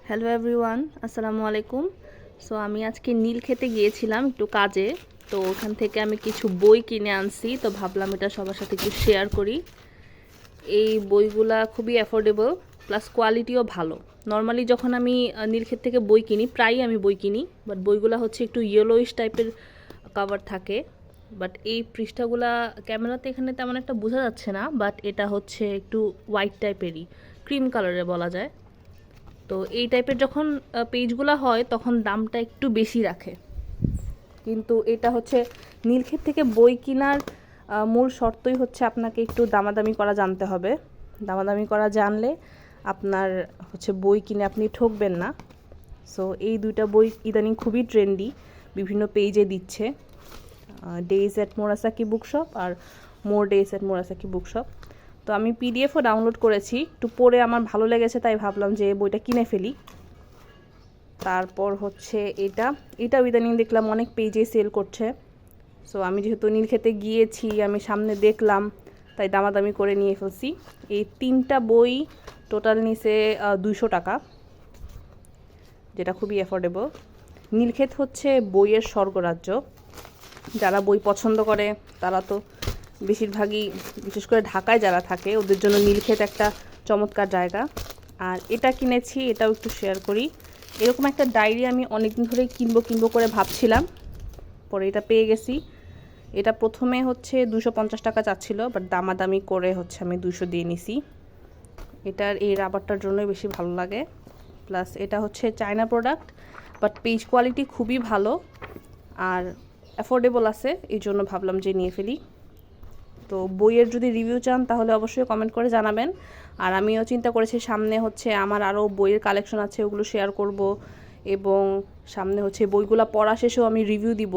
Hello everyone, আসসালামু আলাইকুম। So আমি আজকে নীলক্ষেতে গিয়েছিলাম একটু কাজে। তো ওখান থেকে আমি কিছু বই কিনে আনছি, তো ভাবলাম এটা সবার সাথে একটু শেয়ার করি। এই বইগুলা খুবই অ্যাফোর্ডেবল, প্লাস কোয়ালিটিও ভালো। নর্মালি যখন আমি নীলক্ষেত থেকে বই কিনি, প্রায়ই আমি বই কিনি, বাট বইগুলা হচ্ছে একটু ইয়েলোইশ টাইপের কভার থাকে। বাট এই পৃষ্ঠাগুলা ক্যামেরাতে এখানে তেমন একটা বোঝা যাচ্ছে না, বাট এটা হচ্ছে একটু হোয়াইট টাইপেরই, ক্রিম কালারের বলা যায়। তো এই টাইপের যখন পেজগুলো হয় তখন দামটা একটু বেশি রাখে। কিন্তু এটা হচ্ছে নীলক্ষেত থেকে বই কেনার মূল শর্তই হচ্ছে আপনাকে একটু দামাদামি করা জানতে হবে। দামাদামি করা জানলে আপনার হচ্ছে বই কিনে আপনি ঠকবেন না। সো এই দুইটা বই ইদানিং খুবই ট্রেন্ডি, বিভিন্ন পেজে দিচ্ছে, ডেইজ অ্যাট মোরাসাকি বুকশপ আর more days at Murasaki bookshop. তো আমি পিডিএফও ডাউনলোড করেছি, একটু পড়ে আমার ভালো লেগেছে তাই ভাবলাম যে বইটা কিনে ফেলি। তারপর হচ্ছে এটাও ইদানিং দেখলাম অনেক পেজে সেল করছে। সো আমি যেহেতু নীলক্ষেতে গিয়েছি, আমি সামনে দেখলাম, তাই দামাদামি করে নিয়ে ফেলছি। এই 3টা বই টোটাল নিছে 200 টাকা, যেটা খুবই অ্যাফোর্ডেবল। নীলক্ষেত হচ্ছে বইয়ের স্বর্গরাজ্য। যারা বই পছন্দ করে তারা তো বেশিরভাগই, বিশেষ করে ঢাকায় যারা থাকে, ওদের জন্য নীলক্ষেত একটা চমৎকার জায়গা। আর এটা কিনেছি, এটাও একটু শেয়ার করি। এরকম একটা ডায়েরি আমি অনেকদিন ধরেই কিনবো করে ভাবছিলাম, পরে এটা পেয়ে গেছি। এটা প্রথমে হচ্ছে 250 টাকা চাচ্ছিল, বাট দামাদামি করে হচ্ছে আমি 200 দিয়ে নিছি। এটার এই রাবারটার জন্যই বেশি ভালো লাগে। প্লাস এটা হচ্ছে China product, but page quality খুবই ভালো আর অ্যাফোর্ডেবল আছে, এই জন্য ভাবলাম যে নিয়ে ফেলি। তো বইয়ের যদি রিভিউ চান তাহলে অবশ্যই কমেন্ট করে জানাবেন। আর আমিও চিন্তা করেছি সামনে হচ্ছে আমার আরও বইয়ের কালেকশন আছে, ওগুলো শেয়ার করব, এবং সামনে হচ্ছে বইগুলো পড়া শেষেও আমি রিভিউ দিব।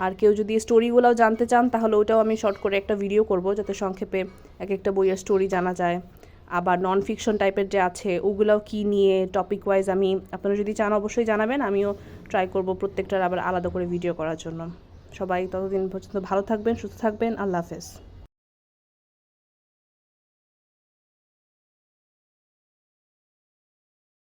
আর কেউ যদি স্টোরিগুলোও জানতে চান তাহলে ওটাও আমি শর্ট করে একটা ভিডিও করব, যাতে সংক্ষেপে এক একটা বইয়ের স্টোরি জানা যায়। আবার নন ফিকশন টাইপের যে আছে ওগুলোও কী নিয়ে টপিক ওয়াইজ আমি, আপনারা যদি চান অবশ্যই জানাবেন, আমিও ট্রাই করব প্রত্যেকটার আবার আলাদা করে ভিডিও করার জন্য। সবাই ততদিন পর্যন্ত ভালো থাকবেন, সুস্থ থাকবেন। আল্লাহ হাফেজ।